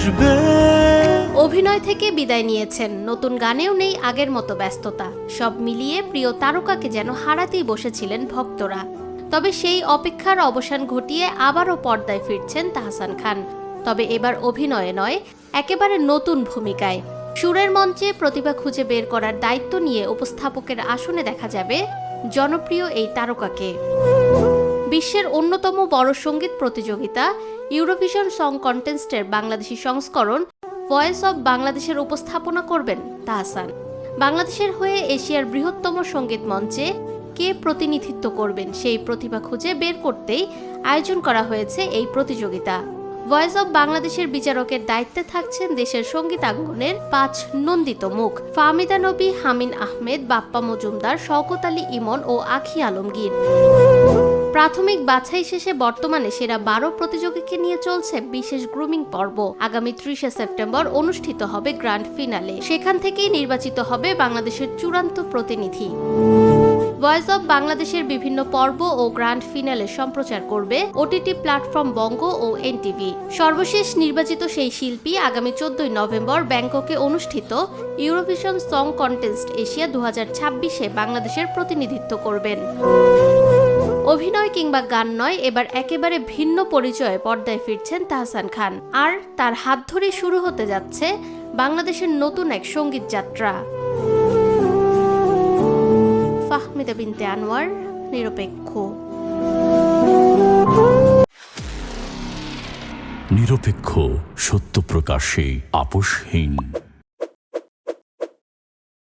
আসবে। অভিনয় থেকে বিদায় নিয়েছেন, নতুন গানেও নেই আগের মতো ব্যস্ততা। সব মিলিয়ে প্রিয় তারকাকে যেন হারাতেই বসেছিলেন ভক্তরা। তবে সেই অপেক্ষার অবসান ঘটিয়ে আবারও পর্দায় ফিরছেন তাহসান খান। তবে এবার অভিনয়ে নয়, একেবারে নতুন ভূমিকায়। সুরের মঞ্চে প্রতিভা খুঁজে বের করার দায়িত্ব নিয়ে উপস্থাপকের আসনে দেখা যাবে জনপ্রিয় এই তারকাকে। বিশ্বের অন্যতম বড় সঙ্গীত প্রতিযোগিতা ইউরোভিশন সং কন্টেস্টের বাংলাদেশি সংস্করণ ভয়েস অব বাংলাদেশের উপস্থাপনা করবেন তাহসান। বাংলাদেশের হয়ে এশিয়ার বৃহত্তম সঙ্গীত মঞ্চে কে প্রতিনিধিত্ব করবেন সেই প্রতিভা খুঁজে বের করতেই আয়োজন করা হয়েছে এই প্রতিযোগিতা। ভয়েস অব বাংলাদেশের বিচারকের দায়িত্বে থাকছেন দেশের সঙ্গীতাঙ্গনের ৫ নন্দিত মুখ: ফাহমিদা নবী, হামিন আহমেদ, বাপ্পা মজুমদার, শওকত আলী ইমন ও আখি আলমগীর। প্রাথমিক বাছাই শেষে বর্তমানে সেরা ১২ প্রতিযোগীকে নিয়ে চলছে বিশেষ গ্রুমিং পর্ব। আগামী ৩০শে সেপ্টেম্বর অনুষ্ঠিত হবে গ্র্যান্ড ফিনালে। সেখান থেকেই নির্বাচিত হবে বাংলাদেশের চূড়ান্ত প্রতিনিধি। ভয়েস অব বাংলাদেশের বিভিন্ন পর্ব ও গ্র্যান্ড ফিনালে সম্প্রচার করবে ওটিটি প্ল্যাটফর্ম বঙ্গ ও এনটিভি। সর্বশেষ নির্বাচিত সেই শিল্পী আগামী ১৪ই নভেম্বর ব্যাংককে অনুষ্ঠিত ইউরোভিশন সং কন্টেস্ট এশিয়া ২০২৬-এ বাংলাদেশের প্রতিনিধিত্ব করবেন। অভিনয় কিংবা গান নয়, এবার একেবারে ভিন্ন পরিচয়ে পর্দায় ফিরছেন তাহসান খান। আর তার হাত ধরে শুরু হতে যাচ্ছে বাংলাদেশের নতুন এক সঙ্গীত যাত্রা। ফাহমিদা বিনতে আনোয়ার, নিরপেক্ষ। নিরপেক্ষ, সত্য প্রকাশে আপোষহীন।